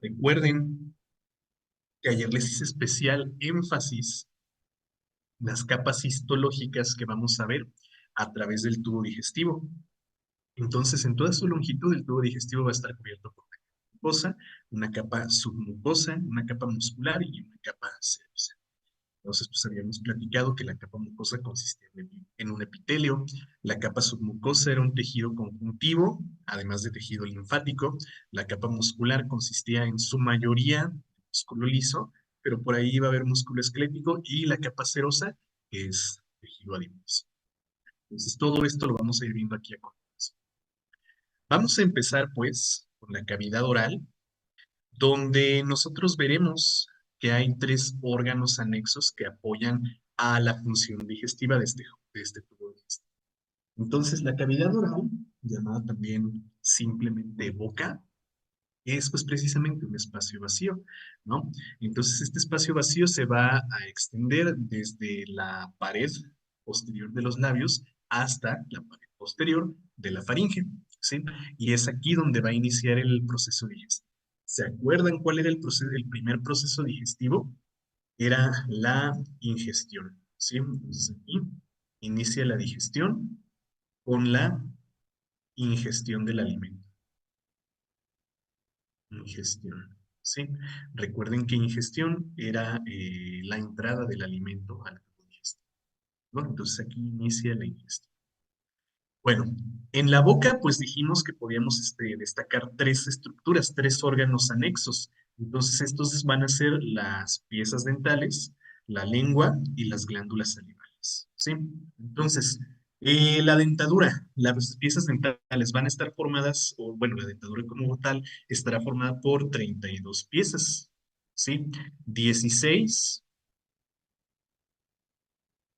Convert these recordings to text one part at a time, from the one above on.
Recuerden que ayer les hice especial énfasis en las capas histológicas que vamos a ver a través del tubo digestivo. Entonces, en toda su longitud, el tubo digestivo va a estar cubierto por una capa mucosa, una capa submucosa, una capa muscular y una capa serosa. Entonces, pues habíamos platicado que la capa mucosa consistía en un epitelio, la capa submucosa era un tejido conjuntivo, además de tejido linfático, la capa muscular consistía en su mayoría de músculo liso, pero por ahí iba a haber músculo esquelético y la capa serosa, que es tejido adiposo. Entonces, todo esto lo vamos a ir viendo aquí a continuación. Vamos a empezar, pues, con la cavidad oral, donde nosotros veremos que hay tres órganos anexos que apoyan a la función digestiva de este tubo digestivo. Entonces, la cavidad oral, llamada también simplemente boca, es pues precisamente un espacio vacío, ¿no? Entonces, este espacio vacío se va a extender desde la pared posterior de los labios hasta la pared posterior de la faringe, ¿sí? Y es aquí donde va a iniciar el proceso digestivo. ¿Se acuerdan cuál era el primer proceso digestivo? Era la ingestión, ¿sí? Entonces aquí inicia la digestión con la ingestión del alimento. Ingestión, ¿sí? Recuerden que ingestión era la entrada del alimento al tubo digestivo, ¿no? Entonces aquí inicia la ingestión. Bueno, en la boca, pues dijimos que podíamos destacar tres estructuras, tres órganos anexos. Entonces, estos van a ser las piezas dentales, la lengua y las glándulas salivales, ¿sí? Entonces, la dentadura, las piezas dentales van a estar formadas, o bueno, la dentadura como tal estará formada por 32 piezas, ¿sí? 16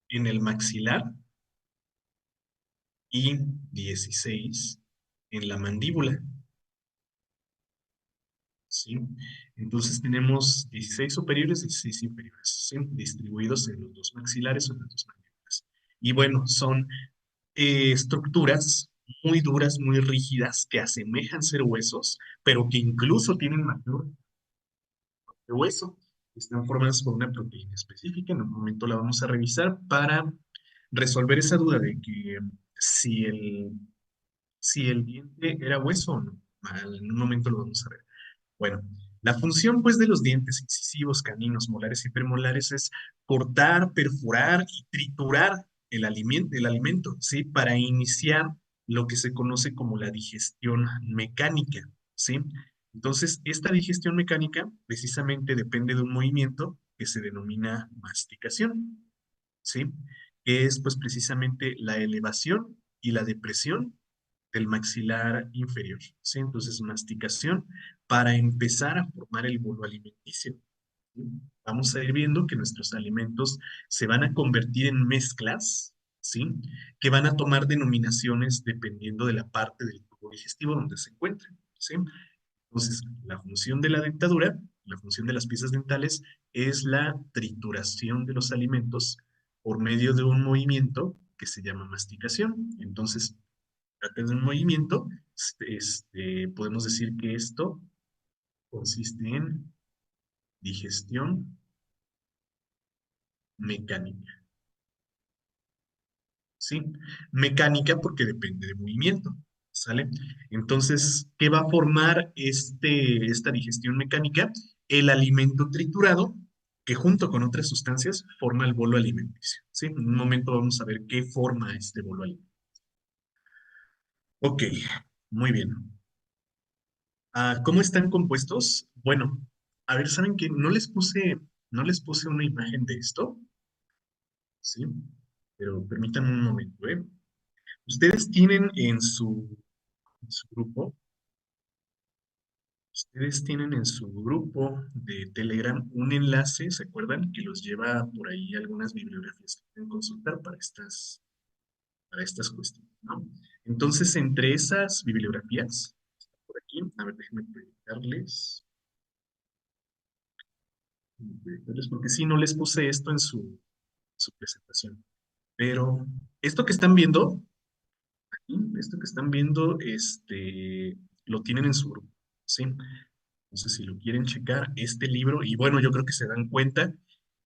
en el maxilar y 16 en la mandíbula. ¿Sí? Entonces tenemos 16 superiores y 16 inferiores, ¿sí? Distribuidos en los dos maxilares o en las dos mandíbulas. Y bueno, son estructuras muy duras, muy rígidas, que asemejan ser huesos, pero que incluso tienen mayor de hueso. Están formadas por una proteína específica. En un momento la vamos a revisar para resolver esa duda de que si el, si el diente era hueso o no. En un momento lo vamos a ver. Bueno, la función pues de los dientes incisivos, caninos, molares y premolares es cortar, perforar y triturar el alimento, ¿sí? Para iniciar lo que se conoce como la digestión mecánica, ¿sí? Entonces, esta digestión mecánica precisamente depende de un movimiento que se denomina masticación, ¿sí? Que es pues precisamente la elevación y la depresión del maxilar inferior, ¿sí? Entonces, masticación para empezar a formar el bolo alimenticio, ¿sí? Vamos a ir viendo que nuestros alimentos se van a convertir en mezclas, ¿sí? Que van a tomar denominaciones dependiendo de la parte del tubo digestivo donde se encuentren, ¿sí? Entonces, la función de la dentadura, la función de las piezas dentales es la trituración de los alimentos por medio de un movimiento que se llama masticación. Entonces, trata de un movimiento, podemos decir que esto consiste en digestión mecánica, ¿sí? Mecánica porque depende de movimiento, ¿sale? Entonces, ¿qué va a formar esta digestión mecánica? El alimento triturado, que junto con otras sustancias forma el bolo alimenticio, ¿sí? En un momento vamos a ver qué forma este bolo alimenticio. Ok, muy bien. ¿Cómo están compuestos? Bueno, a ver, ¿saben qué? No les puse una imagen de esto, ¿sí? Pero permítanme un momento, ¿eh? Ustedes tienen en su grupo, ustedes tienen en su grupo de Telegram un enlace, ¿se acuerdan? Que los lleva por ahí algunas bibliografías que pueden consultar para estas cuestiones, ¿no? Entonces, entre esas bibliografías, por aquí, a ver, déjenme proyectarles, porque sí, no les puse esto en su presentación. Pero esto que están viendo, esto que están viendo, lo tienen en su grupo, ¿sí? Entonces, si lo quieren checar, este libro, y bueno, yo creo que se dan cuenta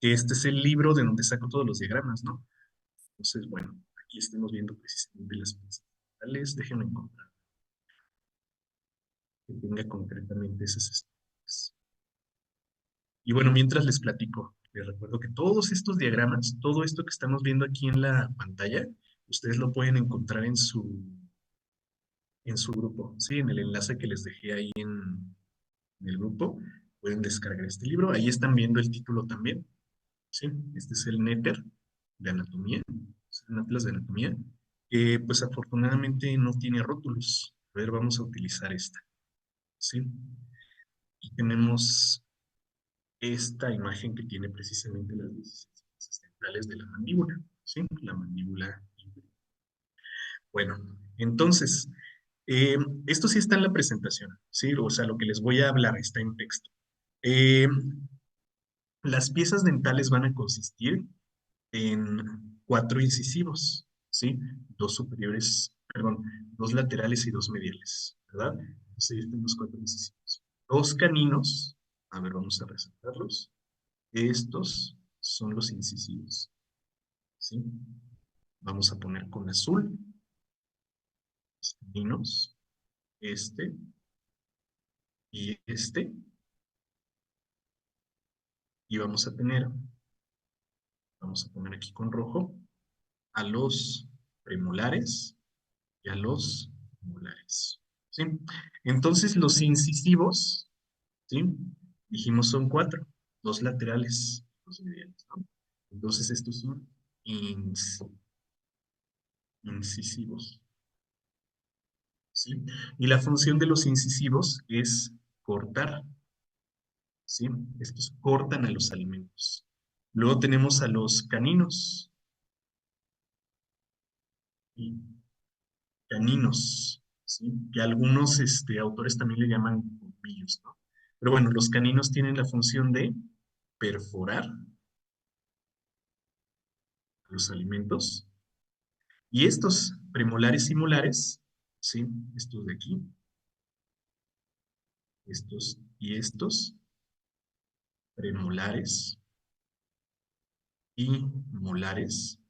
que este es el libro de donde saco todos los diagramas, ¿no? Entonces, bueno, aquí estamos viendo precisamente las principales. Déjenme encontrar que tenga concretamente esas estructuras. Y bueno, mientras les platico, les recuerdo que todos estos diagramas, todo esto que estamos viendo aquí en la pantalla, ustedes lo pueden encontrar en su grupo, ¿sí? En el enlace que les dejé ahí en el grupo, pueden descargar este libro. Ahí están viendo el título también, ¿sí? Este es el Néter de anatomía, es un atlas de anatomía, que pues afortunadamente no tiene rótulos. A ver, vamos a utilizar esta, ¿sí? Y tenemos esta imagen que tiene precisamente las 16 piezas dentales de la mandíbula, ¿sí? La mandíbula inferior. Bueno, entonces, esto sí está en la presentación, ¿sí? O sea, lo que les voy a hablar está en texto. Eh, las piezas dentales van a consistir en cuatro incisivos, ¿sí? Dos superiores, perdón, dos laterales y dos mediales, ¿verdad? Entonces, ahí están los cuatro incisivos. Dos caninos, a ver, vamos a resaltarlos. Estos son los incisivos, ¿sí? Vamos a poner con azul los caninos, este y este, y vamos a poner aquí con rojo, a los premolares y a los molares, ¿sí? Entonces los incisivos, ¿sí? Dijimos son cuatro, dos laterales, dos mediales, ¿no? Entonces estos son ins- incisivos, ¿sí? Y la función de los incisivos es cortar, ¿sí? Estos cortan a los alimentos. Luego tenemos a los caninos, ¿sí? Caninos, ¿sí? Que algunos autores también le llaman colmillos, ¿no? Pero bueno, los caninos tienen la función de perforar los alimentos. Y estos premolares y molares, ¿sí? Estos de aquí, estos y estos, premolares y molares,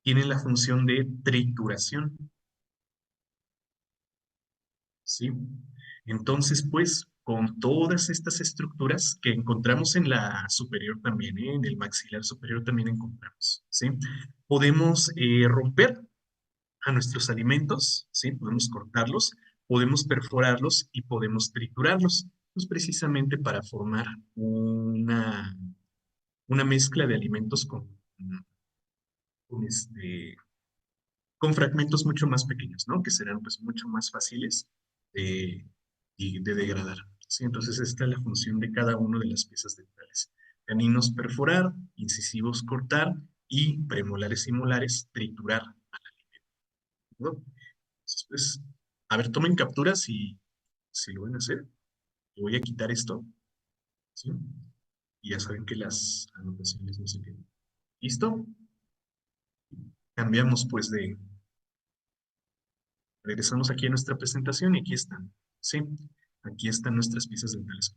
tienen la función de trituración, ¿sí? Entonces, pues, con todas estas estructuras que encontramos en la superior también, ¿eh? En el maxilar superior también encontramos, ¿sí? Podemos romper a nuestros alimentos, ¿sí? Podemos cortarlos, podemos perforarlos y podemos triturarlos, pues precisamente para formar una mezcla de alimentos con, con fragmentos mucho más pequeños, ¿no? Que serán pues mucho más fáciles de, de degradar, ¿sí? Entonces esta es la función de cada una de las piezas dentales. Caninos perforar, incisivos cortar y premolares y molares triturar, ¿no? Entonces, pues, a ver, tomen capturas si lo van a hacer. Le voy a quitar esto, ¿sí? Y ya saben que las anotaciones no se quedan. ¿Listo? Cambiamos pues regresamos aquí a nuestra presentación y aquí están, ¿sí? Aquí están nuestras piezas dentales.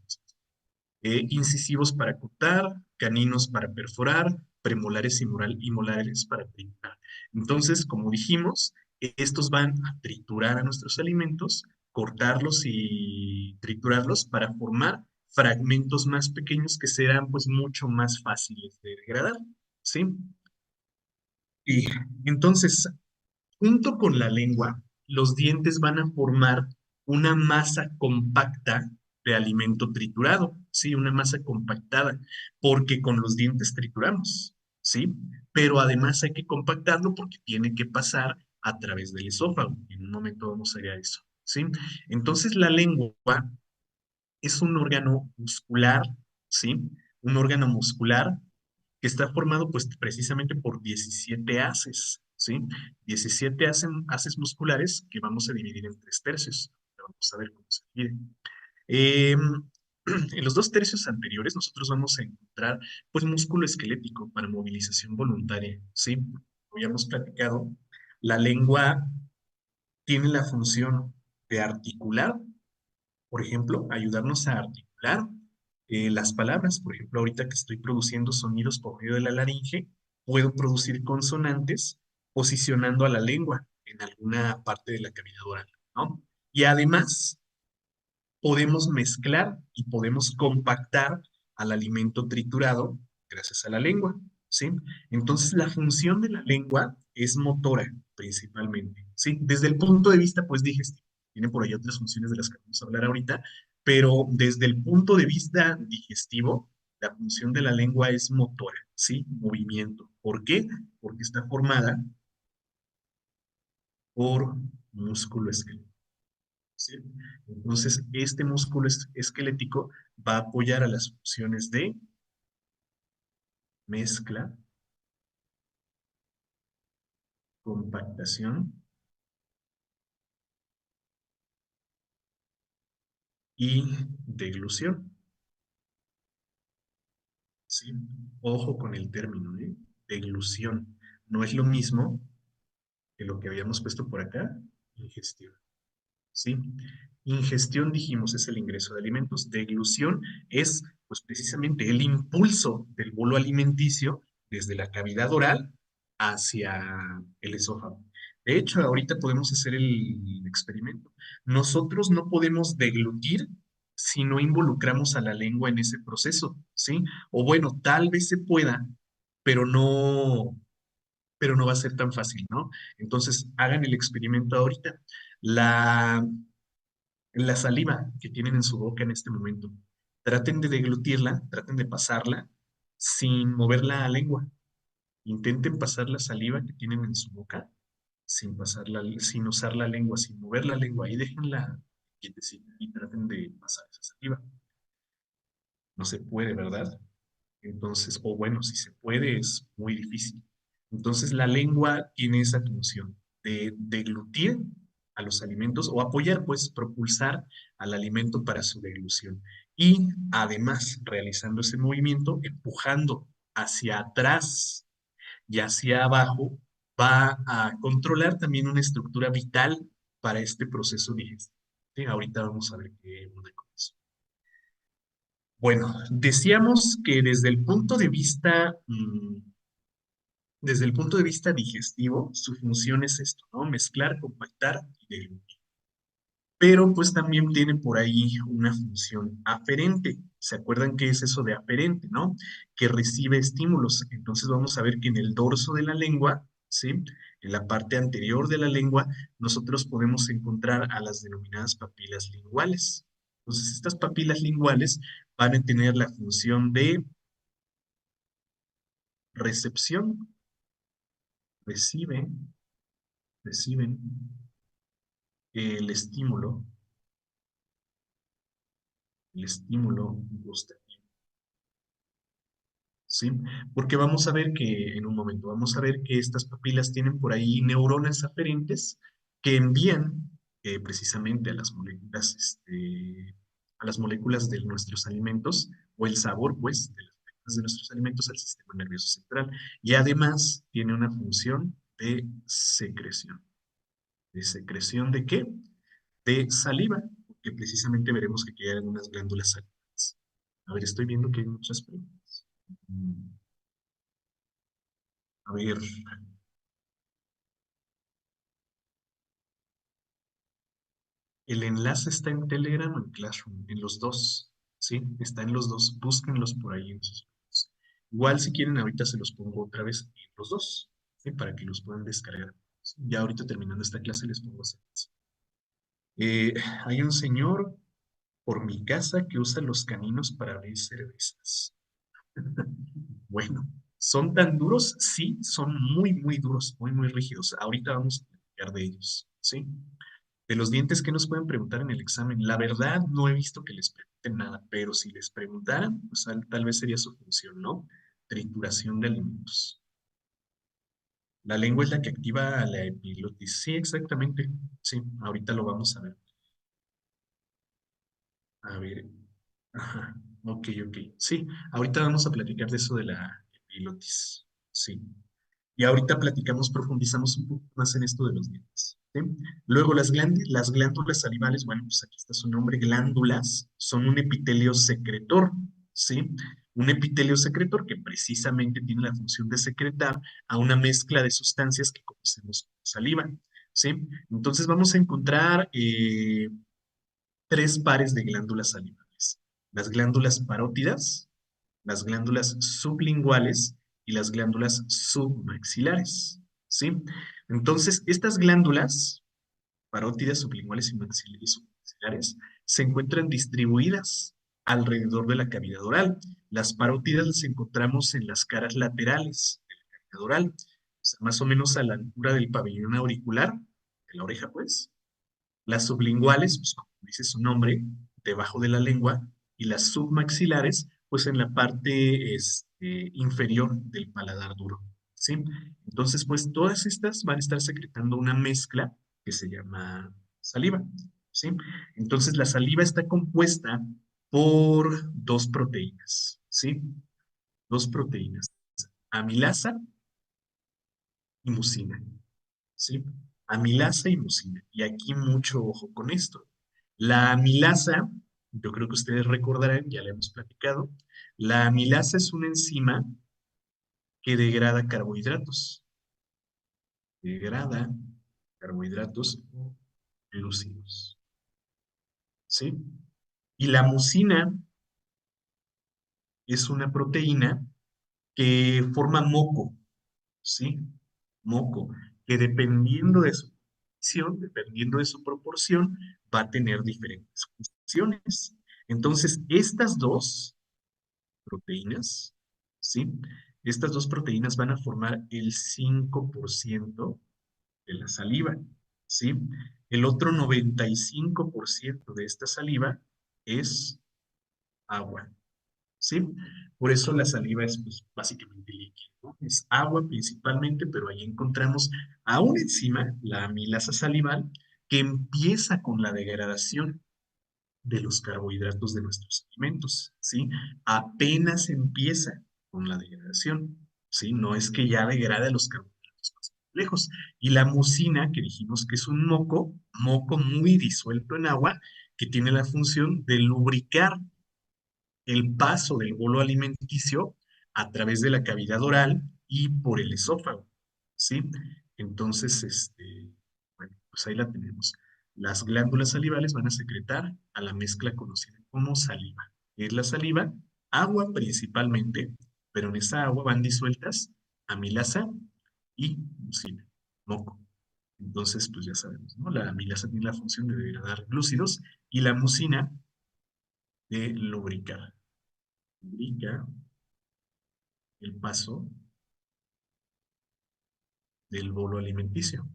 Incisivos para cortar, caninos para perforar, premolares y molares para triturar. Entonces, como dijimos, estos van a triturar a nuestros alimentos, cortarlos y triturarlos para formar fragmentos más pequeños que serán pues mucho más fáciles de degradar, ¿sí? Y entonces, junto con la lengua, los dientes van a formar una masa compacta de alimento triturado, ¿sí? Una masa compactada, porque con los dientes trituramos, ¿sí? Pero además hay que compactarlo porque tiene que pasar a través del esófago. En un momento vamos a ver a eso, ¿sí? Entonces la lengua es un órgano muscular, ¿sí? Un órgano muscular que está formado pues precisamente por 17 haces, ¿sí? 17 haces musculares que vamos a dividir en tres tercios. Vamos a ver cómo se divide. Eh, en los dos tercios anteriores nosotros vamos a encontrar pues músculo esquelético para movilización voluntaria, ¿sí? Como ya hemos platicado, la lengua tiene la función de articular Por ejemplo, ayudarnos a articular las palabras. Por ejemplo, ahorita que estoy produciendo sonidos por medio de la laringe, puedo producir consonantes posicionando a la lengua en alguna parte de la cavidad oral, ¿no? Y además, podemos mezclar y podemos compactar al alimento triturado gracias a la lengua, ¿sí? Entonces, la función de la lengua es motora, principalmente, ¿sí? Desde el punto de vista, pues, digestivo. Tiene por ahí otras funciones de las que vamos a hablar ahorita, pero desde el punto de vista digestivo, la función de la lengua es motora, ¿sí? Movimiento. ¿Por qué? Porque está formada por músculo esquelético. ¿Sí? Entonces, este músculo esquelético va a apoyar a las funciones de mezcla, compactación y deglución. ¿Sí? Ojo con el término, ¿eh? Deglución. No es lo mismo que lo que habíamos puesto por acá, ingestión. ¿Sí? Ingestión, dijimos, es el ingreso de alimentos. Deglución es, pues, precisamente el impulso del bolo alimenticio desde la cavidad oral hacia el esófago. De hecho, ahorita podemos hacer el experimento. Nosotros no podemos deglutir si no involucramos a la lengua en ese proceso, ¿sí? O bueno, tal vez se pueda, pero no va a ser tan fácil, ¿no? Entonces, hagan el experimento ahorita. La la saliva que tienen en su boca en este momento. Traten de deglutirla, traten de pasarla sin mover la lengua. Intenten pasar la saliva que tienen en su boca sin usar la lengua, sin mover la lengua y déjenla quietecita y traten de pasar esa saliva. No se puede, ¿verdad? Entonces, o bueno, si se puede, es muy difícil. Entonces, la lengua tiene esa función de deglutir a los alimentos o apoyar, pues, propulsar al alimento para su deglución. Y además, realizando ese movimiento, empujando hacia atrás y hacia abajo, va a controlar también una estructura vital para este proceso digestivo. ¿Sí? Ahorita vamos a ver qué onda con eso. Bueno, decíamos que desde el punto de vista digestivo, su función es esto, ¿no? Mezclar, compactar y deglutir. Pero pues también tiene por ahí una función aferente. ¿Se acuerdan qué es eso de aferente, no? Que recibe estímulos. Entonces vamos a ver que en el dorso de la lengua, ¿sí? En la parte anterior de la lengua, nosotros podemos encontrar a las denominadas papilas linguales. Entonces, estas papilas linguales van a tener la función de recepción, reciben, reciben el estímulo gustativo, ¿sí? Porque vamos a ver que, en un momento, vamos a ver que estas papilas tienen por ahí neuronas aferentes que envían precisamente a las moléculas de nuestros alimentos, o el sabor, pues, de las moléculas de nuestros alimentos al sistema nervioso central. Y además tiene una función de secreción. ¿De secreción de qué? De saliva, porque precisamente veremos que aquí hay algunas glándulas salivales. A ver, estoy viendo que hay muchas preguntas. A ver, el enlace está en Telegram o en Classroom, en los dos, ¿sí? Está en los dos, búsquenlos por ahí en sus grupos. Igual si quieren ahorita se los pongo otra vez en los dos, ¿sí? Para que los puedan descargar. ¿Sí? Ya ahorita terminando esta clase les pongo así. Eh, Hay un señor por mi casa que usa los caninos para abrir cervezas. Bueno, ¿son tan duros? Sí, son muy, muy duros, muy, muy rígidos. Ahorita vamos a platicar de ellos, ¿sí? De los dientes, ¿qué nos pueden preguntar en el examen? La verdad, no he visto que les pregunten nada, pero si les preguntaran, pues tal vez sería su función, ¿no? Trituración de alimentos. La lengua es la que activa la epiglotis. Sí, exactamente. Sí, ahorita lo vamos a ver. A ver. Ajá. Ok, ok. Sí, ahorita vamos a platicar de eso de la epiglotis. Sí. Y ahorita platicamos, profundizamos un poco más en esto de los dientes. ¿sí? Luego las glándulas salivales, bueno, pues aquí está su nombre, glándulas, son un epitelio secretor, ¿sí? Un epitelio secretor que precisamente tiene la función de secretar a una mezcla de sustancias que conocemos como saliva, ¿sí? Entonces vamos a encontrar tres pares de glándulas salivales. Las glándulas parótidas, las glándulas sublinguales y las glándulas submaxilares, ¿sí? Entonces, estas glándulas parótidas, sublinguales y maxilares se encuentran distribuidas alrededor de la cavidad oral. Las parótidas las encontramos en las caras laterales de la cavidad oral, o sea, más o menos a la altura del pabellón auricular, de la oreja, pues. Las sublinguales, pues como dice su nombre, debajo de la lengua, y las submaxilares, pues en la parte inferior del paladar duro, ¿sí? Entonces, pues todas estas van a estar secretando una mezcla que se llama saliva, ¿sí? Entonces, la saliva está compuesta por dos proteínas, ¿sí? Dos proteínas, amilasa y mucina. ¿Sí? Amilasa y mucina. Y aquí mucho ojo con esto. La amilasa, yo creo que ustedes recordarán, ya la hemos platicado, la amilasa es una enzima que degrada carbohidratos. Degrada carbohidratos glúcidos. ¿Sí? Y la mucina es una proteína que forma moco, ¿sí? Moco, que dependiendo de su proporción, va a tener diferentes funciones. Entonces, estas dos proteínas, ¿sí? Estas dos proteínas van a formar el 5% de la saliva, ¿sí? El otro 95% de esta saliva es agua. ¿Sí? Por eso la saliva es pues, básicamente líquida, ¿no? Es agua principalmente, pero ahí encontramos a una enzima, la amilasa salival, que empieza con la degradación de los carbohidratos de nuestros alimentos, ¿sí? Apenas empieza con la degradación, ¿sí? No es que ya degrade los carbohidratos más complejos. Y la mucina, que dijimos que es un moco muy disuelto en agua, que tiene la función de lubricar el paso del bolo alimenticio a través de la cavidad oral y por el esófago, ¿sí? Entonces, bueno, pues ahí la tenemos. Las glándulas salivales van a secretar a la mezcla conocida como saliva. Es la saliva, agua principalmente, pero en esa agua van disueltas amilasa y mucina, moco. Entonces, pues ya sabemos, ¿no? La amilasa tiene la función de degradar glúcidos y la mucina de lubricar. Lubrica el paso del bolo alimenticio.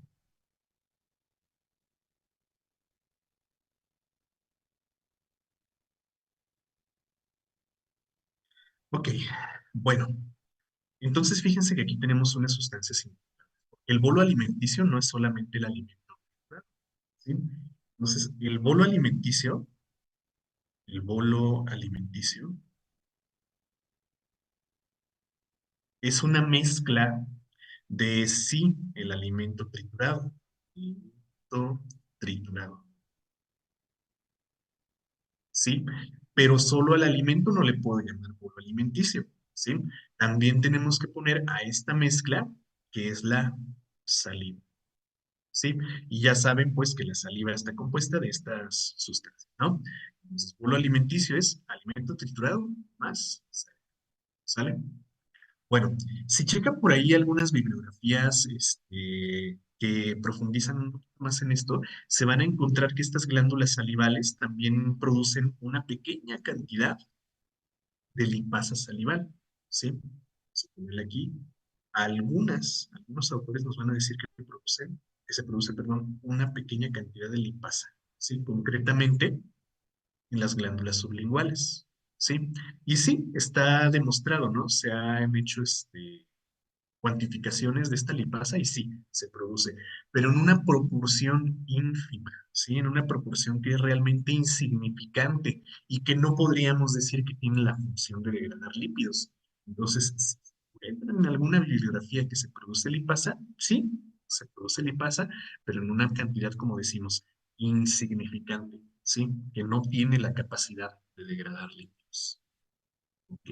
Ok, bueno, entonces fíjense que aquí tenemos una sustancia simple. El bolo alimenticio no es solamente el alimento, ¿verdad? ¿Sí? Entonces, el bolo alimenticio es una mezcla de sí el alimento triturado, alimento triturado, ¿sí? Pero solo al alimento no le puedo llamar bolo alimenticio, ¿sí? También tenemos que poner a esta mezcla, que es la saliva, ¿sí? Y ya saben, pues, que la saliva está compuesta de estas sustancias, ¿no? Entonces, bolo alimenticio es alimento triturado más saliva, ¿sale? Bueno, si checan por ahí algunas bibliografías que profundizan un poquito más en esto, se van a encontrar que estas glándulas salivales también producen una pequeña cantidad de lipasa salival, ¿sí? Se pone aquí. Algunos autores nos van a decir que se produce, perdón, una pequeña cantidad de lipasa, ¿sí? Concretamente en las glándulas sublinguales, ¿sí? Y sí, está demostrado, ¿no? Se han hecho cuantificaciones de esta lipasa y sí, se produce, pero en una proporción ínfima, ¿sí? En una proporción que es realmente insignificante y que no podríamos decir que tiene la función de degradar lípidos. Entonces, si encuentran en alguna bibliografía que se produce lipasa, sí, se produce lipasa, pero en una cantidad, como decimos, insignificante, ¿sí? Que no tiene la capacidad de degradar lípidos. Ok,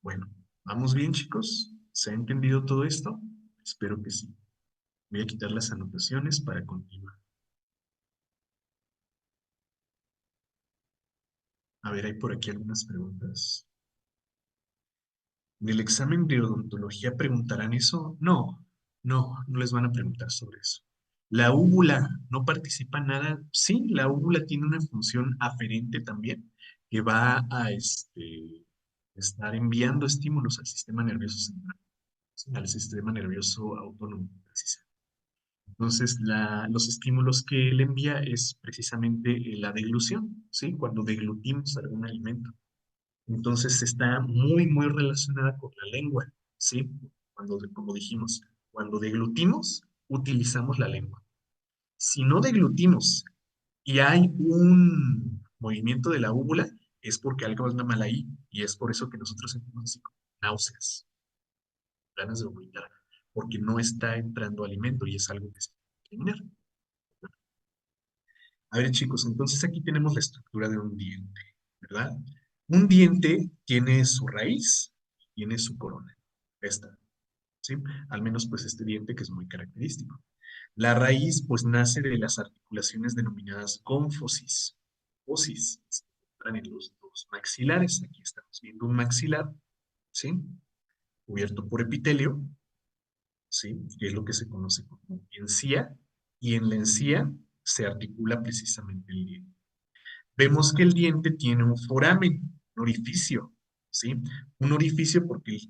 bueno, ¿vamos bien, chicos? ¿Se ha entendido todo esto? Espero que sí. Voy a quitar las anotaciones para continuar. A ver, hay por aquí algunas preguntas. ¿En el examen de odontología preguntarán eso? No, no les van a preguntar sobre eso. La úvula no participa nada. Sí, la úvula tiene una función aferente también, que va a estar enviando estímulos al sistema nervioso central, ¿sí? Al sistema nervioso autónomo, precisamente. Entonces, los estímulos que él envía es precisamente la deglución, ¿sí? Cuando deglutimos algún alimento. Entonces está muy, muy relacionada con la lengua, ¿sí? Como dijimos, cuando deglutimos, utilizamos la lengua. Si no deglutimos y hay un movimiento de la úvula, es porque algo anda mal ahí y es por eso que nosotros sentimos así como náuseas, ganas de vomitar, porque no está entrando alimento y es algo que se tiene que eliminar. A ver, chicos, entonces aquí tenemos la estructura de un diente, ¿verdad? Un diente tiene su raíz, tiene su corona. Esta, ¿sí? Al menos pues este diente que es muy característico. La raíz pues nace de las articulaciones denominadas cónfosis. Fosis, se encuentran en los dos maxilares. Aquí estamos viendo un maxilar, ¿sí? Cubierto por epitelio, ¿sí? Que es lo que se conoce como encía, y en la encía se articula precisamente el diente. Vemos que el diente tiene un foramen, un orificio, ¿sí? Un orificio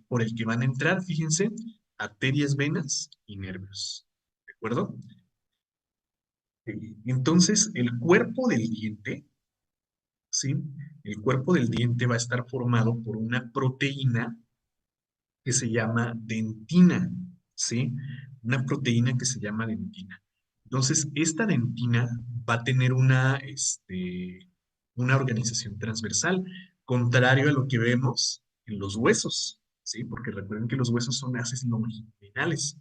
por el que van a entrar, fíjense, arterias, venas y nervios. ¿De acuerdo? Entonces, el cuerpo del diente, ¿sí? El cuerpo del diente va a estar formado por una proteína que se llama dentina, ¿sí? Una proteína que se llama dentina. Entonces, esta dentina va a tener una organización transversal, contrario a lo que vemos en los huesos, ¿sí? Porque recuerden que los huesos son haces longitudinales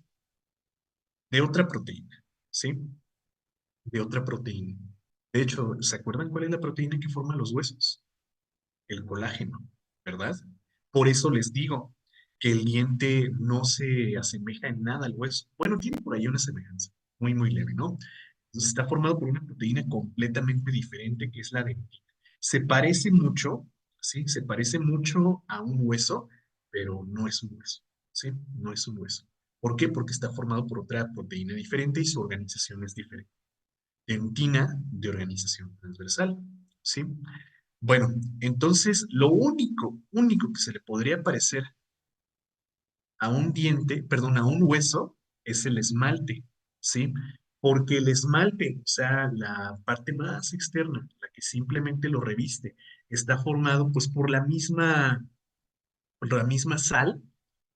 de otra proteína, ¿sí? De otra proteína. De hecho, ¿se acuerdan cuál es la proteína que forma los huesos? El colágeno, ¿verdad? Por eso les digo que el diente no se asemeja en nada al hueso. Bueno, tiene por ahí una semejanza, muy, muy leve, ¿no? Entonces está formado por una proteína completamente diferente que es la dentina. Se parece mucho, ¿sí? Se parece mucho a un hueso, pero no es un hueso, ¿sí? No es un hueso. ¿Por qué? Porque está formado por otra proteína diferente y su organización es diferente. Dentina de organización transversal, ¿sí? Bueno, entonces lo único que se le podría parecer a un diente, perdón, a un hueso, es el esmalte, ¿sí? Porque el esmalte, o sea, la parte más externa, la que simplemente lo reviste, está formado pues por la misma sal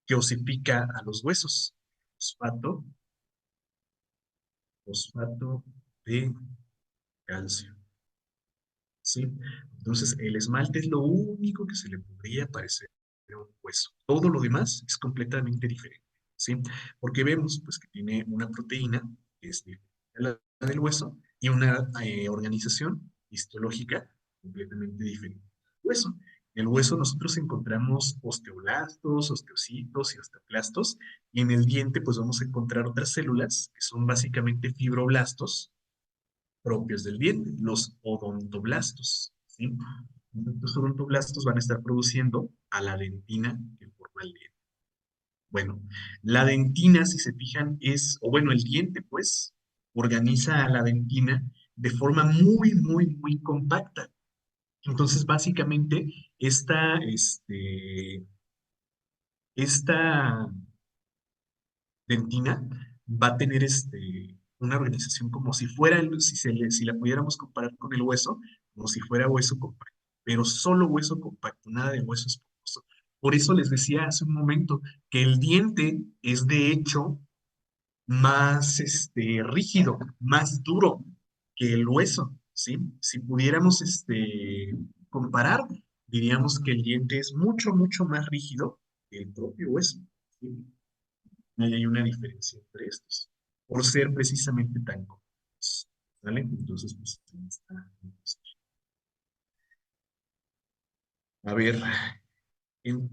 que osifica a los huesos. Fosfato, fosfato de calcio. ¿Sí? Entonces, el esmalte es lo único que se le podría parecer a un hueso. Todo lo demás es completamente diferente, ¿sí? Porque vemos, pues, que tiene una proteína, que es diferente a la del hueso, y una organización histológica completamente diferente al hueso. En el hueso nosotros encontramos osteoblastos, osteocitos y osteoclastos, y en el diente, pues, vamos a encontrar otras células, que son básicamente fibroblastos, propios del diente, los odontoblastos, ¿sí? Los odontoblastos van a estar produciendo a la dentina que forma el diente. Bueno, la dentina, si se fijan, o bueno, el diente, pues, organiza a la dentina de forma muy, muy, muy compacta. Entonces, básicamente, esta dentina va a tener una organización como si fuera, si la pudiéramos comparar con el hueso, como si fuera hueso compacto, pero solo hueso compacto, nada de hueso esponjoso. Por eso les decía hace un momento que el diente es de hecho más rígido, más duro que el hueso, ¿sí? Si pudiéramos comparar, diríamos que el diente es mucho, mucho más rígido que el propio hueso, ¿sí? Ahí hay una diferencia entre estos. por ser precisamente tan cómodos. ¿Vale? Entonces, pues, ahí está. A ver, ¿en,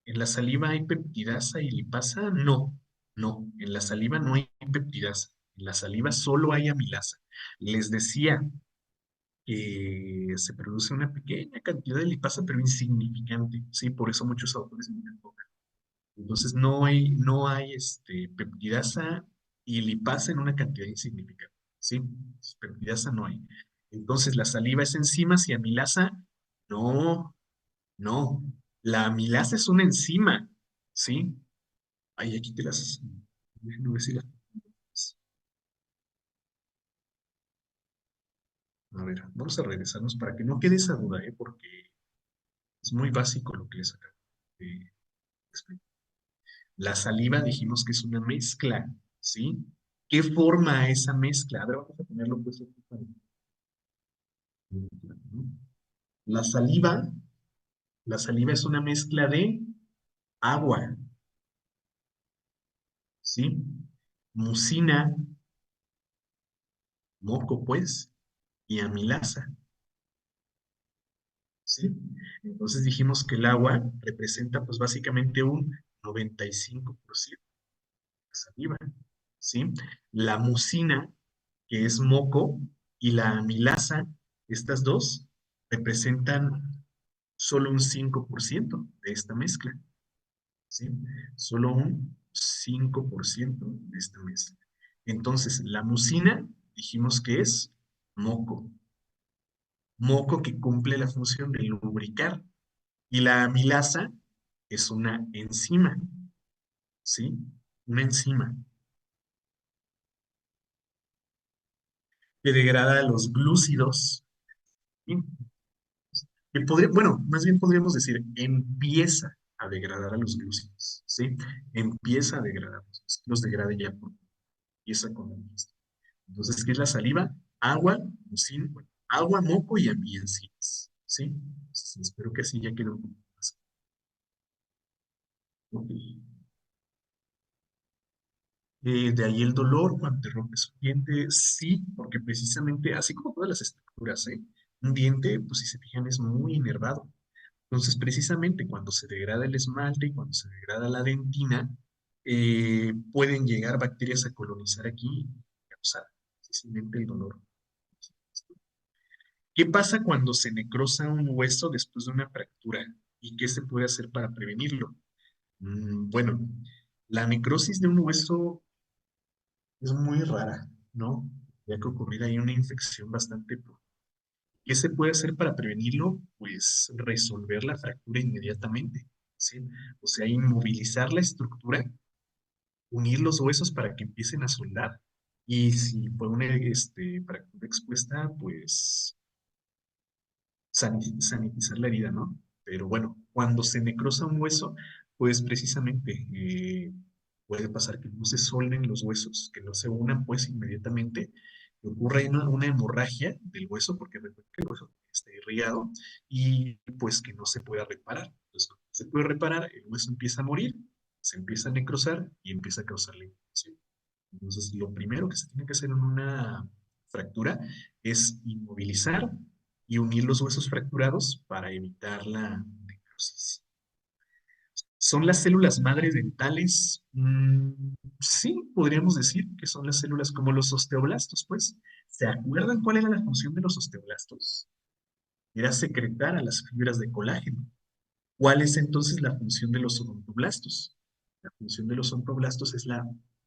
en la saliva hay peptidasa y lipasa? No, no, en la saliva no hay peptidasa. En la saliva solo hay amilasa. Les decía que se produce una pequeña cantidad de lipasa, pero insignificante, ¿sí? Por eso muchos autores dicen poca. Entonces no hay peptidasa y lipasa en una cantidad insignificante, ¿sí? Peptidasa no hay. Entonces, ¿la saliva es enzimas y amilasa? No, no. La amilasa es una enzima, ¿sí? Ay, aquí te las... Déjame ver si las... A ver, vamos a regresarnos para que no quede esa duda, ¿eh? Porque es muy básico lo que les acabo de explicar. La saliva dijimos que es una mezcla, ¿sí? ¿Qué forma esa mezcla? A ver, vamos a ponerlo pues aquí para... ¿no? La saliva, la saliva es una mezcla de agua, ¿sí? Mucina, moco pues, y amilasa, ¿sí? Entonces dijimos que el agua representa pues básicamente un 95% de saliva, ¿sí? La mucina, que es moco, y la amilasa, estas dos, representan solo un 5% de esta mezcla, ¿sí? Solo un 5% de esta mezcla. Entonces, la mucina dijimos que es moco, moco que cumple la función de lubricar, y la amilasa es una enzima, ¿sí? Una enzima que degrada los glúcidos, ¿sí? Bueno, más bien podríamos decir, empieza a degradar a los glúcidos, ¿sí? Empieza a degradar, los degrade ya, empieza con la ingesta. Entonces, ¿qué es la saliva? Agua, mucina, bueno, agua, moco y enzimas, ¿sí? Entonces, espero que así ya quede un poco más. Ok. De ahí el dolor cuando te rompes un diente, sí, porque precisamente, así como todas las estructuras, ¿eh? Un diente, pues si se fijan, es muy inervado. Entonces, precisamente cuando se degrada el esmalte y cuando se degrada la dentina, pueden llegar bacterias a colonizar aquí y causar precisamente el dolor. ¿Qué pasa cuando se necrosa un hueso después de una fractura? ¿Y qué se puede hacer para prevenirlo? Bueno, la necrosis de un hueso es muy rara, ¿no? Ya que ocurrir ahí una infección bastante... ¿Qué se puede hacer para prevenirlo? Pues resolver la fractura inmediatamente, ¿sí? O sea, inmovilizar la estructura, unir los huesos para que empiecen a soldar. Y si fue una fractura expuesta, pues sanitizar la herida, ¿no? Pero bueno, cuando se necrosa un hueso, pues precisamente puede pasar que no se solden los huesos, que no se unan pues inmediatamente, que ocurra una hemorragia del hueso, porque recuerda que el hueso está irrigado, y pues que no se pueda reparar. Entonces, cuando se puede reparar, el hueso empieza a morir, se empieza a necrosar y empieza a causar la infección. Entonces, lo primero que se tiene que hacer en una fractura es inmovilizar y unir los huesos fracturados para evitar la necrosis. ¿Son las células madre dentales? Sí, podríamos decir que son las células como los osteoblastos, pues. ¿Se acuerdan cuál era la función de los osteoblastos? Era secretar a las fibras de colágeno. ¿Cuál es entonces la función de los odontoblastos? La función de los odontoblastos es la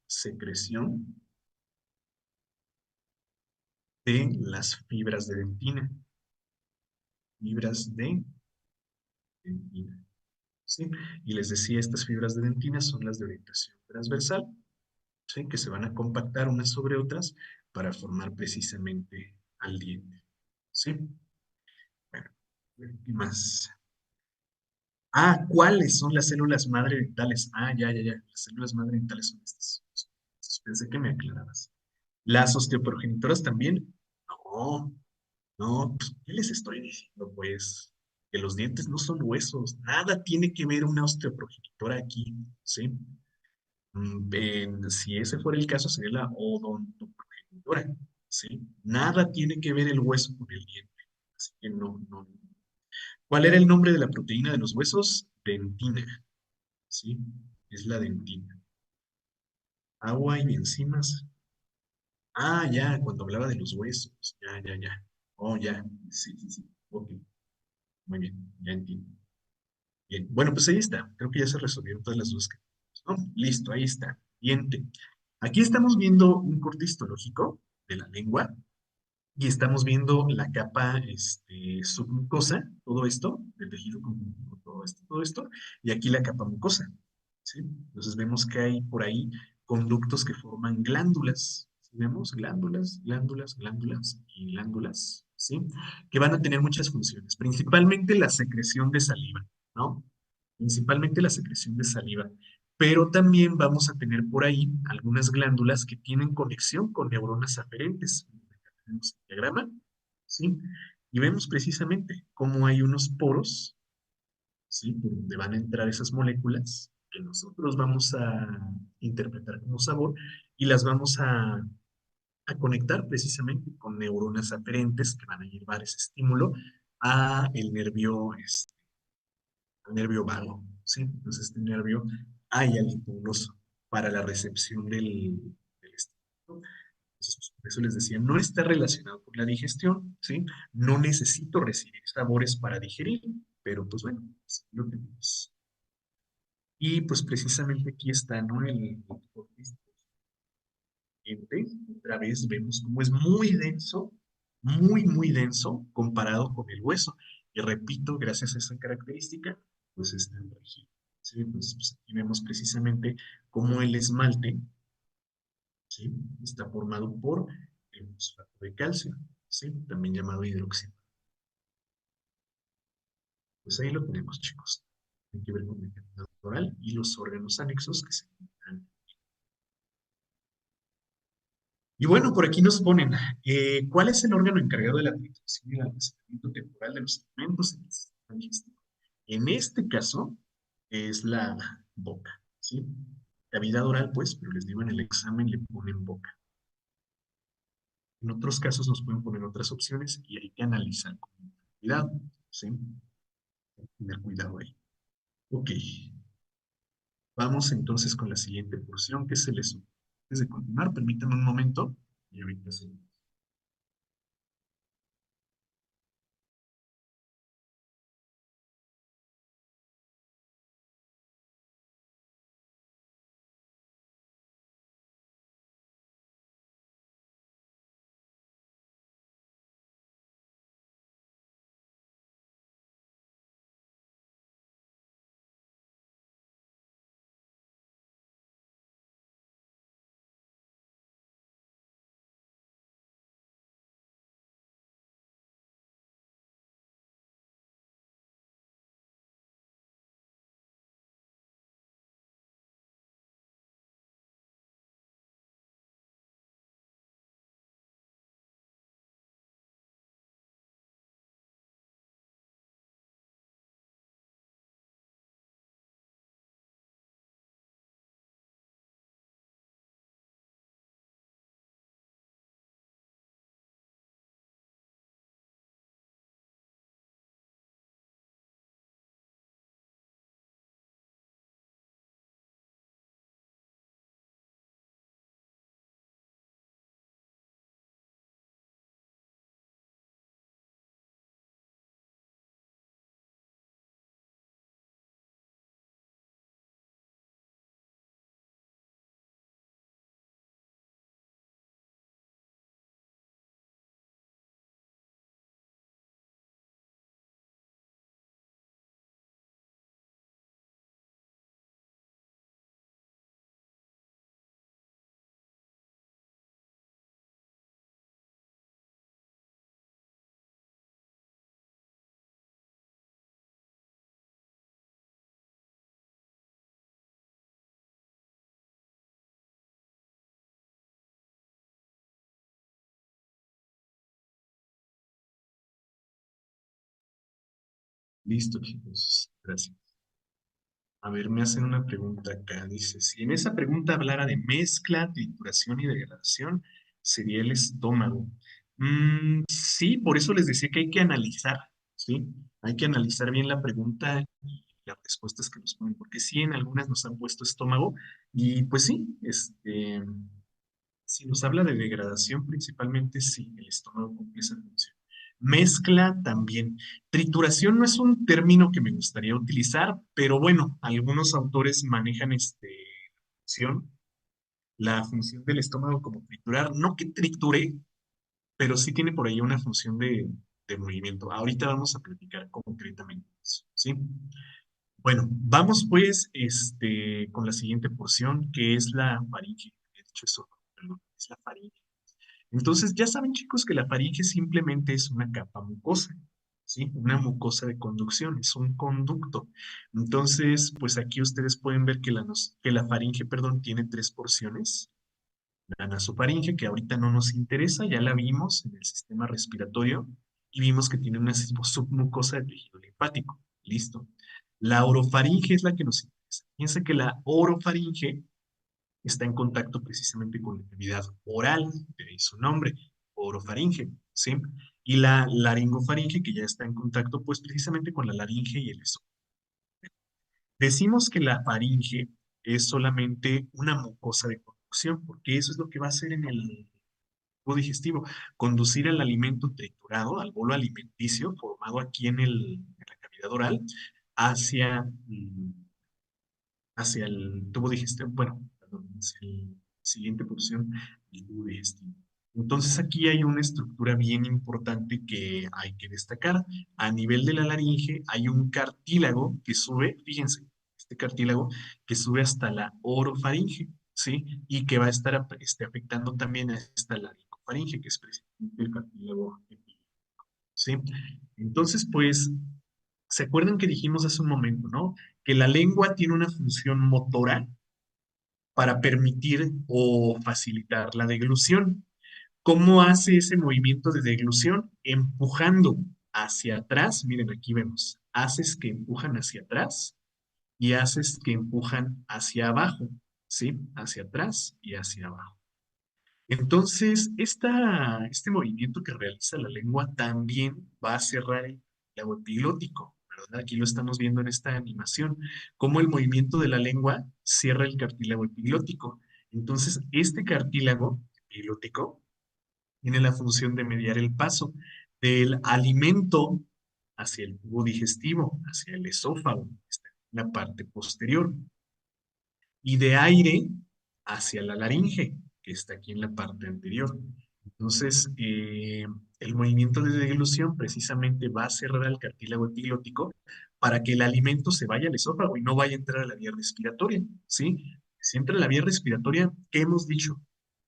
secreción de las fibras de dentina. Fibras de dentina. ¿Sí? Y les decía, estas fibras de dentina son las de orientación transversal, ¿sí? Que se van a compactar unas sobre otras para formar precisamente al diente. ¿Sí? Bueno, ¿qué más? Ah, ¿cuáles son las células madre dentales? Ah, ya, ya, ya. Las células madre dentales son estas. Pensé que me aclarabas. ¿Las osteoprogenitoras también? No, no, pues, ¿qué les estoy diciendo? Pues que los dientes no son huesos, nada tiene que ver una osteoprogenitora aquí, ¿sí? Si ese fuera el caso, sería la odontoprogenitora, ¿sí? Nada tiene que ver el hueso con el diente, así que no. ¿Cuál era el nombre de la proteína de los huesos? Dentina, ¿sí? Es la dentina. Agua y enzimas. Ah, ya, cuando hablaba de los huesos. Ya. Oh, ya. Sí. Ok, muy bien, ya entiendo. Bien, bueno, pues ahí está. Creo que ya se resolvieron todas las dudas que teníamos, ¿no? Listo, ahí está. Diente. Aquí estamos viendo un corte histológico de la lengua y estamos viendo la capa submucosa, todo esto, del tejido conjuntivo, todo esto, y aquí la capa mucosa, ¿sí? Entonces vemos que hay por ahí conductos que forman glándulas, ¿sí? Vemos glándulas y glándulas, ¿sí? Que van a tener muchas funciones, principalmente la secreción de saliva, ¿no? Principalmente la secreción de saliva. Pero también vamos a tener por ahí algunas glándulas que tienen conexión con neuronas aferentes. Tenemos el diagrama, ¿sí? Y vemos precisamente cómo hay unos poros, ¿sí? Por donde van a entrar esas moléculas que nosotros vamos a interpretar como sabor y las vamos a conectar precisamente con neuronas aferentes que van a llevar ese estímulo a el nervio, al nervio vago, ¿sí? Entonces este nervio hay al impulso para la recepción del estímulo. Entonces, por eso les decía, no está relacionado con la digestión, ¿sí? No necesito recibir sabores para digerir, pero pues bueno, pues, lo tenemos. Y pues precisamente aquí está, ¿no? El corte otra vez vemos cómo es muy denso, muy denso comparado con el hueso. Y repito, gracias a esa característica, pues está en rígido. ¿Sí? Pues, aquí vemos precisamente cómo el esmalte, ¿sí? Está formado por el fosfato de calcio, ¿sí? También llamado hidróxido. Pues ahí lo tenemos, chicos. Tiene que ver con el canal oral y los órganos anexos que se encuentran. Y bueno, por aquí nos ponen, ¿cuál es el órgano encargado de la filtración y el almacenamiento temporal de los alimentos en el sistema digestivo? En este caso, es la boca, ¿sí? Cavidad oral, pues, pero les digo, en el examen le ponen boca. En otros casos nos pueden poner otras opciones y hay que analizar con cuidado, ¿sí? Tener cuidado ahí. Ok, vamos entonces con la siguiente porción que se les... Antes de continuar, permítanme un momento y ahorita se... Listo, chicos. Gracias. A ver, me hacen una pregunta acá. Dice, si en esa pregunta hablara de mezcla, trituración y degradación, sería el estómago. Sí, por eso les decía que hay que analizar, ¿sí? Hay que analizar bien la pregunta y las respuestas que nos ponen, porque sí, en algunas nos han puesto estómago y pues sí, si nos habla de degradación, principalmente sí, el estómago cumple esa función. Mezcla también. Trituración no es un término que me gustaría utilizar, pero bueno, algunos autores manejan función, la función del estómago como triturar, no que triture, pero sí tiene por ahí una función de movimiento. Ahorita vamos a platicar concretamente eso, ¿sí? Bueno, vamos pues con la siguiente porción, que es la faringe. He dicho eso, perdón, es la faringe. Entonces, ya saben, chicos, que la faringe simplemente es una capa mucosa, ¿sí? Una mucosa de conducción, es un conducto. Entonces, pues aquí ustedes pueden ver que que la faringe, perdón, tiene tres porciones. La nasofaringe, que ahorita no nos interesa, ya la vimos en el sistema respiratorio y vimos que tiene una submucosa de tejido linfático. Listo. La orofaringe es la que nos interesa. Piensa que la orofaringe está en contacto precisamente con la cavidad oral, de ahí su nombre, orofaringe, ¿sí? Y la laringofaringe, que ya está en contacto, pues precisamente con la laringe y el esófago. Decimos que la faringe es solamente una mucosa de conducción, porque eso es lo que va a hacer en el tubo digestivo, conducir el alimento triturado, al bolo alimenticio formado aquí en la cavidad oral, hacia, hacia el tubo digestivo, bueno, perdón, hacia la siguiente porción del tubo digestivo. Entonces aquí hay una estructura bien importante que hay que destacar. A nivel de la laringe hay un cartílago que sube, fíjense, este cartílago que sube hasta la orofaringe, ¿sí? Y que va a estar afectando también a esta laringofaringe, que es precisamente el cartílago epigráfico, ¿sí? Entonces, pues, ¿se acuerdan que dijimos hace un momento, ¿no? Que la lengua tiene una función motora para permitir o facilitar la deglución. ¿Cómo hace ese movimiento de deglución? Empujando hacia atrás. Miren, aquí vemos. Haces que empujan hacia atrás y haces que empujan hacia abajo, ¿sí? Hacia atrás y hacia abajo. Entonces, este movimiento que realiza la lengua también va a cerrar el lago epiglótico, ¿verdad? Aquí lo estamos viendo en esta animación, cómo el movimiento de la lengua cierra el cartílago epiglótico. Entonces, este cartílago epiglótico tiene la función de mediar el paso del alimento hacia el tubo digestivo, hacia el esófago, esta es la parte posterior, y de aire hacia la laringe, que está aquí en la parte anterior. Entonces, el movimiento de deglución precisamente va a cerrar el cartílago epiglótico para que el alimento se vaya al esófago y no vaya a entrar a la vía respiratoria, ¿sí? Si entra a la vía respiratoria, ¿qué hemos dicho?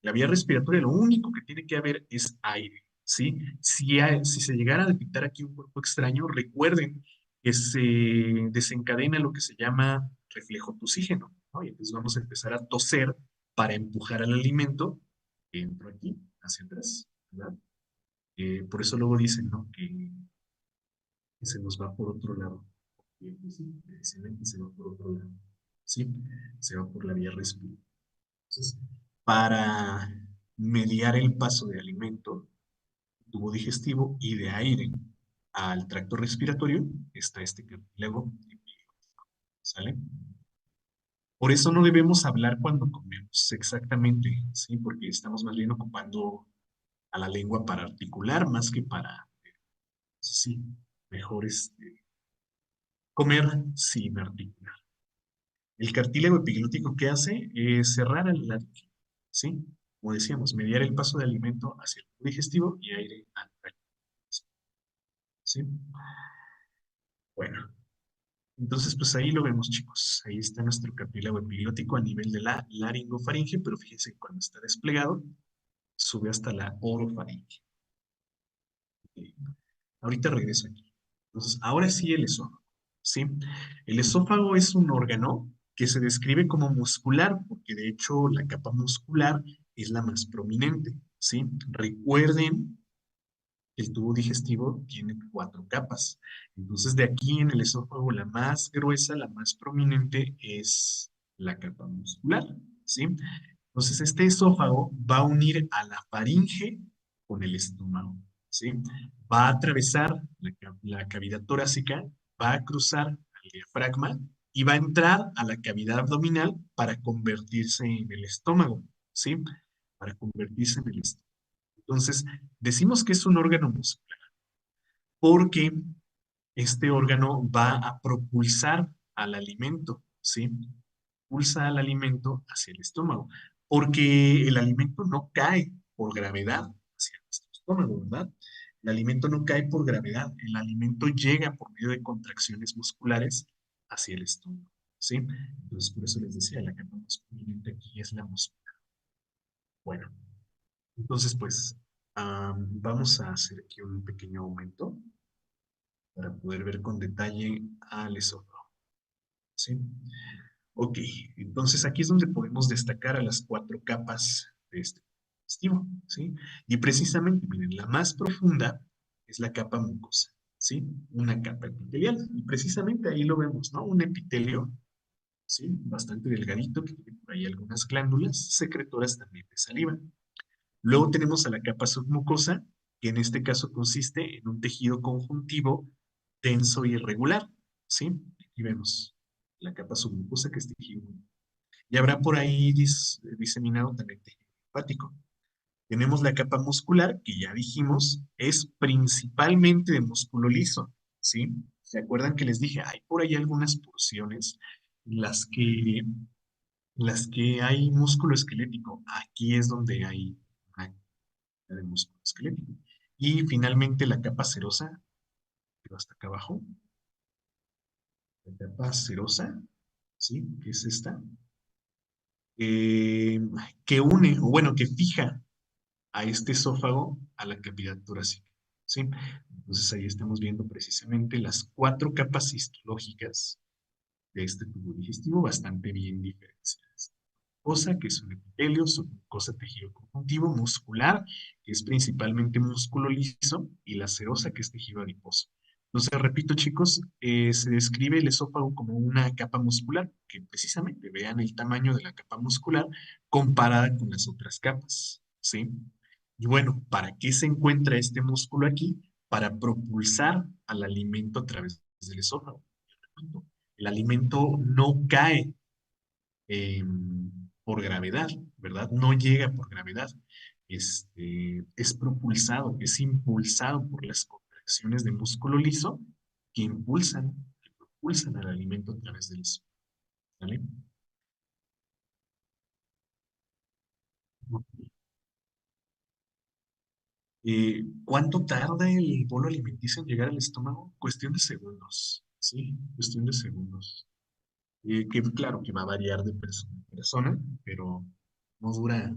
La vía respiratoria lo único que tiene que haber es aire, ¿sí? Si se llegara a detectar aquí un cuerpo extraño, recuerden que se desencadena lo que se llama reflejo toxígeno, ¿no? Y entonces vamos a empezar a toser para empujar al alimento que entró aquí, hacia atrás, ¿verdad? Por eso luego dicen, ¿no? Que se nos va por otro lado. Pues sí, precisamente se va por otro lado. Sí, se va por la vía respiratoria. Entonces, para mediar el paso de alimento, tubo digestivo y de aire al tracto respiratorio, está este cartílago, ¿sale? Por eso no debemos hablar cuando comemos, exactamente, ¿sí? Porque estamos más bien ocupando a la lengua para articular más que para, sí, mejor comer sin articular. El cartílago epiglótico, ¿qué hace? Cerrar el laringe, ¿sí? Como decíamos, mediar el paso de alimento hacia el tubo digestivo y aire al tracto, ¿sí? Bueno, entonces pues ahí lo vemos, chicos. Ahí está nuestro cartílago epiglótico a nivel de la laringofaringe, pero fíjense, cuando está desplegado, sube hasta la orofaringe. Ok. Ahorita regreso aquí. Entonces, ahora sí el esófago, ¿sí? El esófago es un órgano que se describe como muscular, porque de hecho la capa muscular es la más prominente, ¿sí? Recuerden El tubo digestivo tiene cuatro capas. Entonces, de aquí en el esófago, la más gruesa, la más prominente es la capa muscular, ¿sí? Entonces, este esófago va a unir a la faringe con el estómago, ¿sí? Va a atravesar la cavidad torácica, va a cruzar al diafragma y va a entrar a la cavidad abdominal para convertirse en el estómago, ¿sí? Para convertirse en el estómago. Entonces, decimos que es un órgano muscular porque este órgano va a propulsar al alimento, ¿sí? Pulsa al alimento hacia el estómago, porque el alimento no cae por gravedad hacia nuestro estómago, ¿verdad? El alimento no cae por gravedad, el alimento llega por medio de contracciones musculares hacia el estómago, ¿sí? Entonces, por eso les decía, la capa más prominente aquí es la muscular. Bueno, entonces, pues, vamos a hacer aquí un pequeño aumento para poder ver con detalle al esófago, ¿sí? Ok, entonces aquí es donde podemos destacar a las cuatro capas de este digestivo, ¿sí? Y precisamente, miren, la más profunda es la capa mucosa, ¿sí? Una capa epitelial. Y precisamente ahí lo vemos, ¿no? Un epitelio, ¿sí? Bastante delgadito, que tiene por ahí algunas glándulas secretoras también de saliva. Luego tenemos a la capa submucosa, que en este caso consiste en un tejido conjuntivo denso y irregular, ¿sí? Aquí vemos la capa submucosa, que es tejido. Y habrá por ahí diseminado también tejido linfático. Tenemos la capa muscular, que ya dijimos, es principalmente de músculo liso, ¿sí? ¿Se acuerdan que les dije? Hay por ahí algunas porciones en las que hay músculo esquelético. Aquí es donde hay una de músculo esquelético. Y finalmente la capa serosa, que va hasta acá abajo, la capa serosa, ¿sí? Que es esta, eh, que une, o bueno, que fija a este esófago a la cavidad torácica, ¿sí? Entonces ahí estamos viendo precisamente las cuatro capas histológicas de este tubo digestivo bastante bien diferenciadas. Cosa que es un epitelio, submucosa, tejido conjuntivo, muscular, que es principalmente músculo liso, y la serosa, que es tejido adiposo. Entonces, repito, chicos, se describe el esófago como una capa muscular, que precisamente vean el tamaño de la capa muscular comparada con las otras capas, ¿sí? Y bueno, ¿para qué se encuentra este músculo aquí? Para propulsar al alimento a través del esófago. El alimento no cae eh, por gravedad, ¿verdad? No llega por gravedad. Es propulsado, es impulsado por las contracciones de músculo liso que propulsan al alimento a través del esófago, ¿vale? ¿Cuánto tarda el bolo alimenticio en llegar al estómago? Cuestión de segundos, ¿sí? Cuestión de segundos. Que claro que va a variar de persona a persona, pero no dura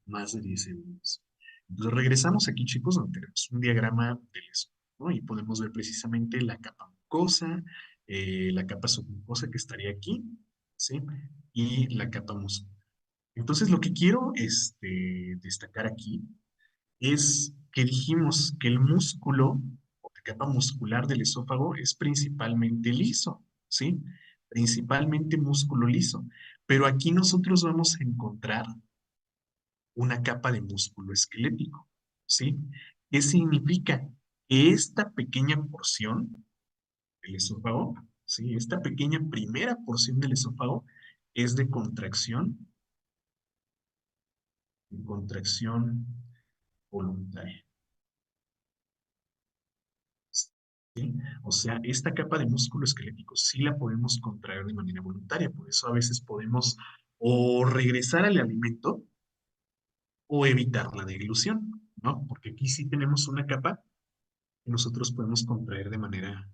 más de 10 segundos. Entonces regresamos aquí, chicos, donde tenemos un diagrama del esófago, ¿no? Y podemos ver precisamente la capa mucosa, la capa submucosa que estaría aquí, ¿sí? Y la capa muscular. Entonces lo que quiero destacar aquí es que dijimos que el músculo o la capa muscular del esófago es principalmente liso, ¿sí? Principalmente músculo liso. Pero aquí nosotros vamos a encontrar una capa de músculo esquelético, ¿sí? ¿Qué significa? Que esta pequeña porción del esófago, ¿sí? Esta pequeña primera porción del esófago es de contracción voluntaria. ¿Sí? O sea, esta capa de músculo esquelético sí la podemos contraer de manera voluntaria, por eso a veces podemos o regresar al alimento o evitar la deglución, ¿no? Porque aquí sí tenemos una capa que nosotros podemos contraer de manera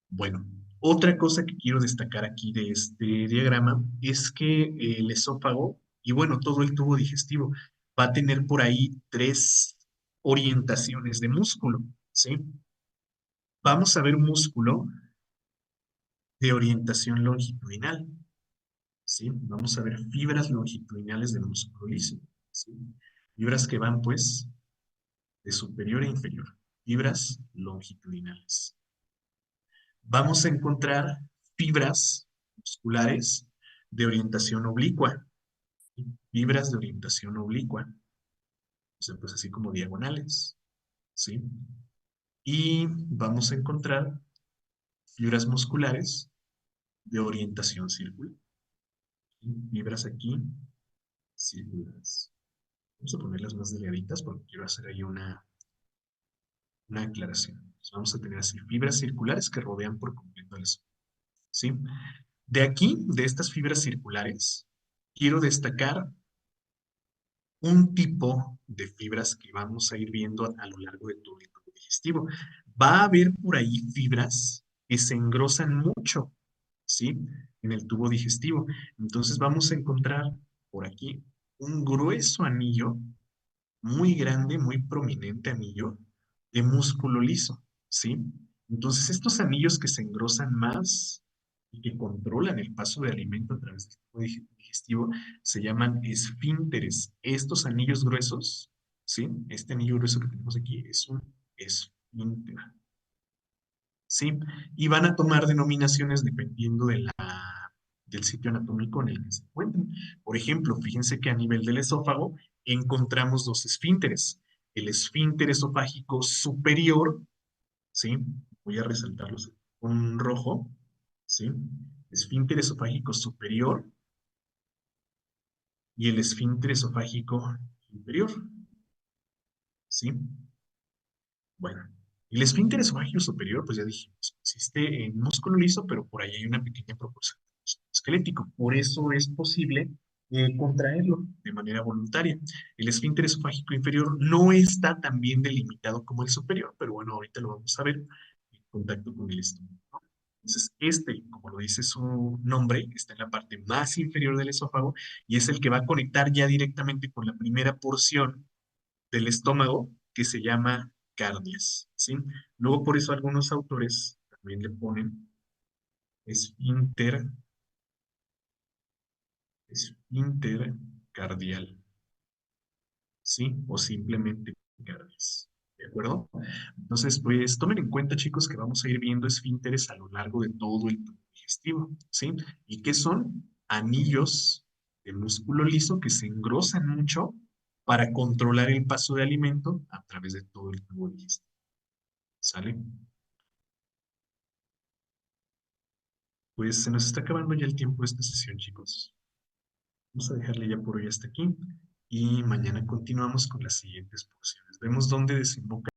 bueno. Otra cosa que quiero destacar aquí de este diagrama es que el esófago y bueno, todo el tubo digestivo va a tener por ahí tres orientaciones de músculo, ¿sí? Vamos a ver músculo de orientación longitudinal, ¿sí? Vamos a ver fibras longitudinales del músculo liso, ¿sí? Fibras que van, pues, de superior e inferior, fibras longitudinales. Vamos a encontrar fibras musculares de orientación oblicua, fibras de orientación oblicua, o sea, pues así como diagonales, ¿sí? Y vamos a encontrar fibras musculares de orientación circular. Fibras aquí, circulares. Vamos a ponerlas más delgaditas porque quiero hacer ahí una aclaración. Entonces, vamos a tener así fibras circulares que rodean por completo el esófago, ¿sí? De aquí, de estas fibras circulares, quiero destacar un tipo de fibras que vamos a ir viendo a lo largo de todo el tubo digestivo. Va a haber por ahí fibras que se engrosan mucho, ¿sí? En el tubo digestivo. Entonces vamos a encontrar por aquí un grueso anillo, muy grande, muy prominente anillo de músculo liso, ¿sí? Entonces estos anillos que se engrosan más y que controlan el paso de alimento a través del tubo digestivo se llaman esfínteres. Estos anillos gruesos, ¿sí? Este anillo grueso que tenemos aquí es un esfínter, ¿sí? Y van a tomar denominaciones dependiendo del sitio anatómico en el que se encuentren. Por ejemplo, fíjense que a nivel del esófago encontramos dos esfínteres. El esfínter esofágico superior, ¿sí? Voy a resaltarlos con rojo, ¿sí? Esfínter esofágico superior y el esfínter esofágico inferior, ¿sí? Bueno, el esfínter esofágico superior, pues ya dijimos, consiste en músculo liso, pero por ahí hay una pequeña proporción de músculo esquelético. Por eso es posible contraerlo de manera voluntaria. El esfínter esofágico inferior no está tan bien delimitado como el superior, pero bueno, ahorita lo vamos a ver en contacto con el estómago, ¿no? Entonces, este, como lo dice su nombre, está en la parte más inferior del esófago y es el que va a conectar ya directamente con la primera porción del estómago que se llama cardias, ¿sí? Luego por eso algunos autores también le ponen esfínter, esfínter cardial, ¿sí? O simplemente cardias, ¿de acuerdo? Entonces, pues tomen en cuenta, chicos, que vamos a ir viendo esfínteres a lo largo de todo el tubo digestivo, ¿sí? ¿Y qué son? Anillos de músculo liso que se engrosan mucho para controlar el paso de alimento a través de todo el tubo digestivo. ¿Sale? Pues se nos está acabando ya el tiempo de esta sesión, chicos. Vamos a dejarle ya por hoy hasta aquí y mañana continuamos con las siguientes porciones. Vemos dónde desemboca